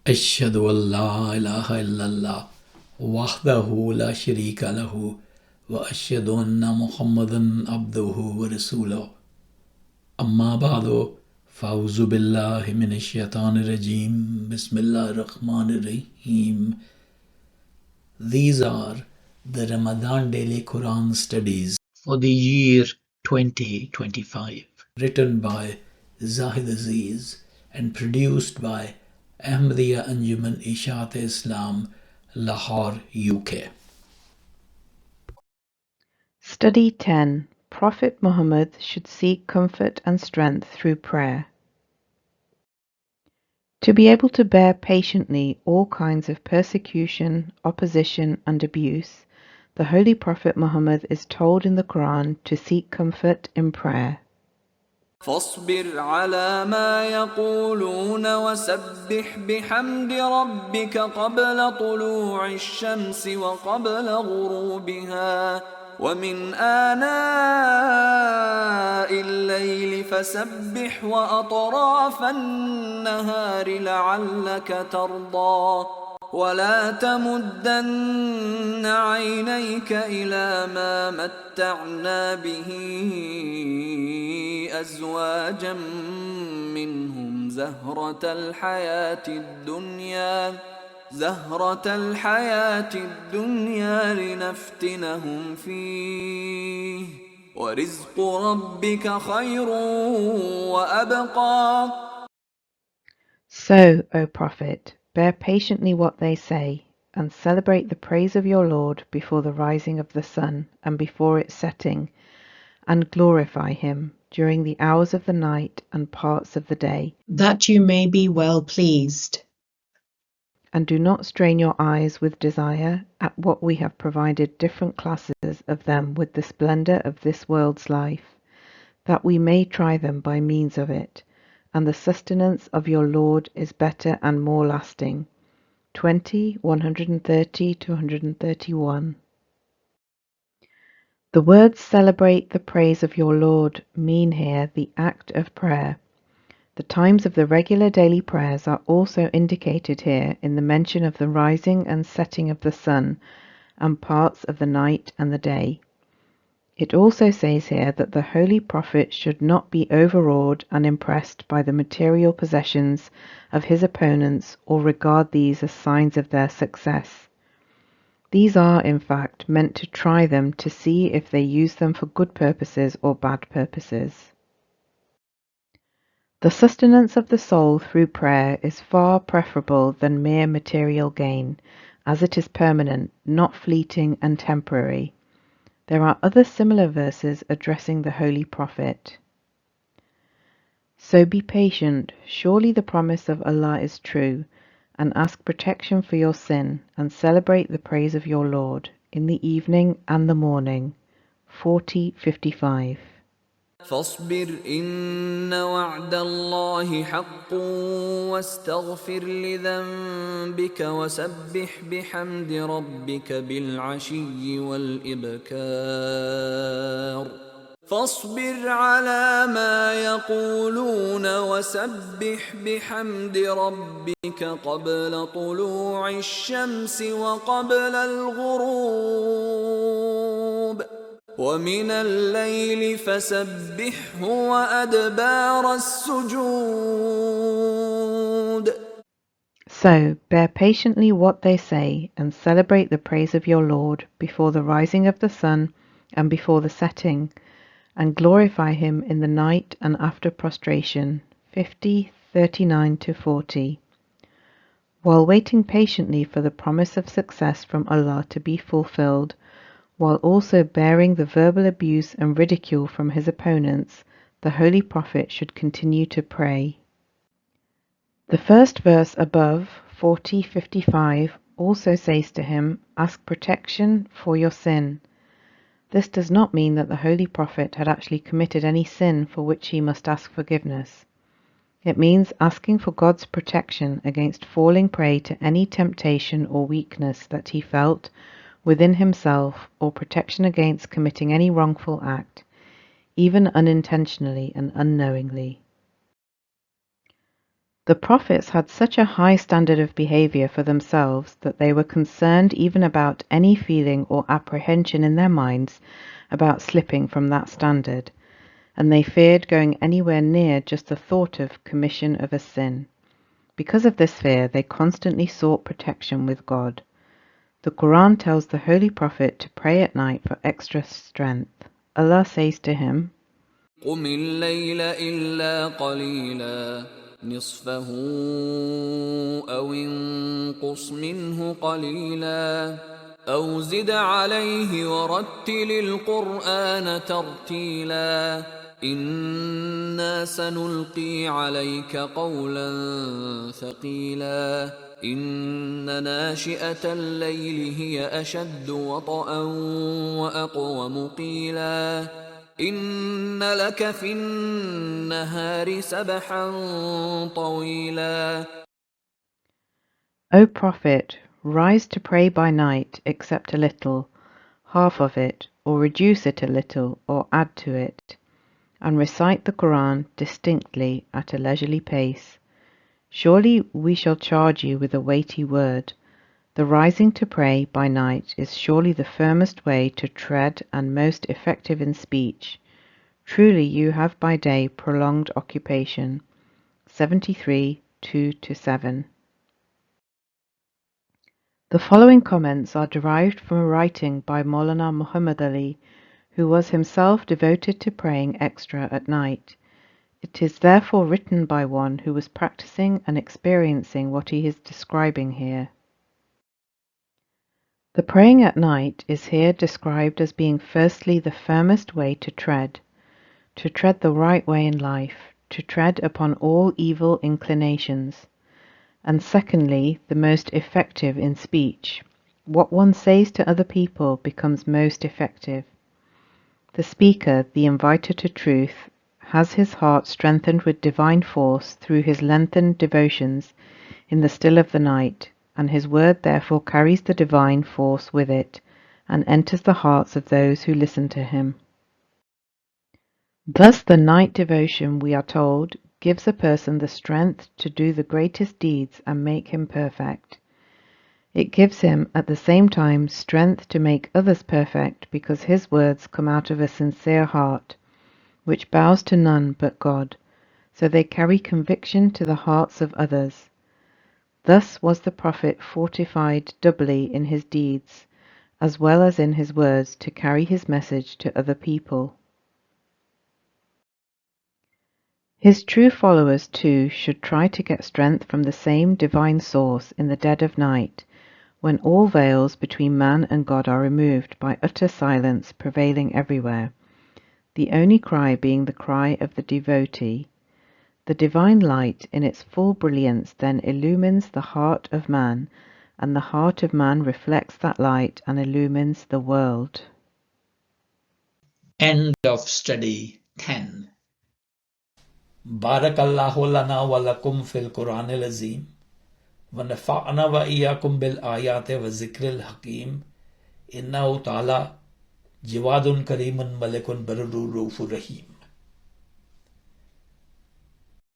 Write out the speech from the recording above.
أشهد أن لا إله إلا الله وحده لا شريك له وأشهد أن محمدا عبده ورسوله أما بعد فأعوذ بالله من الشيطان الرجيم بسم الله الرحمن الرحيم. These are the Ramadan Daily Quran Studies for the year 2025, written by Zahid Aziz and produced by Ahmadiyya Anjuman Ishaat Islam, Lahore, UK. Study 10. Prophet Muhammad should seek comfort and strength through prayer. To be able to bear patiently all kinds of persecution, opposition, and abuse, the Holy Prophet Muhammad is told in the Quran to seek comfort in prayer. فاصبر على ما يقولون وسبح بحمد ربك قبل طلوع الشمس وقبل غروبها ومن آناء الليل فسبح وأطراف النهار لعلك ترضى ولا تمدن عينيك إلى ما متعنا به أزواجا منهم زهرة الحياة الدنيا لنفتنهم فيه ورزق ربك خير وأبقى. So, O Prophet, bear patiently what they say, and celebrate the praise of your Lord before the rising of the sun and before its setting, and glorify him during the hours of the night and parts of the day, that you may be well pleased. and do not strain your eyes with desire at what we have provided different classes of them with the splendor of this world's life, that we may try them by means of it, and the sustenance of your Lord is better and more lasting. 20, 130-131. The words celebrate the praise of your Lord mean here the act of prayer. The times of the regular daily prayers are also indicated here in the mention of the rising and setting of the sun and parts of the night and the day. It also says here that the Holy Prophet should not be overawed and impressed by the material possessions of his opponents or regard these as signs of their success. These are, in fact, meant to try them to see if they use them for good purposes or bad purposes. The sustenance of the soul through prayer is far preferable than mere material gain, as it is permanent, not fleeting and temporary. There are other similar verses addressing the Holy Prophet. So be patient, surely the promise of Allah is true, and ask protection for your sin, and celebrate the praise of your Lord, in the evening and the morning. 40:55. فاصبر إن وعد الله حق واستغفر لذنبك وسبح بحمد ربك بالعشي والإبكار فاصبر على ما يقولون وسبح بحمد ربك قبل طلوع الشمس وقبل الغروب ومن الليل فسبحه وأدبار السجود. So bear patiently what they say, and celebrate the praise of your Lord before the rising of the sun and before the setting, and glorify him in the night and after prostration. 50:39-40. While waiting patiently for the promise of success from Allah to be fulfilled, while also bearing the verbal abuse and ridicule from his opponents, the Holy Prophet should continue to pray. The first verse above, 40:55, also says to him, ask protection for your sin. This does not mean that the Holy Prophet had actually committed any sin for which he must ask forgiveness. It means asking for God's protection against falling prey to any temptation or weakness that he felt within himself, or protection against committing any wrongful act, even unintentionally and unknowingly. The prophets had such a high standard of behavior for themselves that they were concerned even about any feeling or apprehension in their minds about slipping from that standard, and they feared going anywhere near just the thought of commission of a sin. Because of this fear, they constantly sought protection with God. The Quran tells the Holy Prophet to pray at night for extra strength. Allah says to him, قم الليل إلا قليلا نصفه أو انقص منه قليلا أو زد عليه ورتل القرآن ترتيلا إنا سنلقي عليك قولا ثقيلا إن ناشئة الليل هي أشد وطئا وأقوم قيلا إن لك في النهار سبحا طويلا. O Prophet, rise to pray by night except a little, half of it, or reduce it a little, or add to it, and recite the Quran distinctly at a leisurely pace. Surely we shall charge you with a weighty word. The rising to pray by night is surely the firmest way to tread and most effective in speech. Truly you have by day prolonged occupation. 73, 2-7. The following comments are derived from a writing by Maulana Muhammad Ali, who was himself devoted to praying extra at night. It is therefore written by one who was practicing and experiencing what he is describing here. The praying at night is here described as being firstly the firmest way to tread the right way in life, to tread upon all evil inclinations, and secondly the most effective in speech. What one says to other people becomes most effective. The speaker, the inviter to truth, has his heart strengthened with divine force through his lengthened devotions in the still of the night, and his word therefore carries the divine force with it, and enters the hearts of those who listen to him. Thus the night devotion, we are told, gives a person the strength to do the greatest deeds and make him perfect. It gives him at the same time strength to make others perfect, because his words come out of a sincere heart, which bows to none but God, so they carry conviction to the hearts of others. Thus was the Prophet fortified doubly in his deeds, as well as in his words, to carry his message to other people. His true followers too should try to get strength from the same divine source in the dead of night, when all veils between man and God are removed by utter silence prevailing everywhere, the only cry being the cry of the devotee. The divine light in its full brilliance then illumines the heart of man, and the heart of man reflects that light and illumines the world. End of study 10. Barakallahu lana wa lakum fil Quranil Azim wa nafa'ana wa iyyakum bil ayati wa zikril hakim innahu ta'ala jiwadun karimun malikun barurur rahim.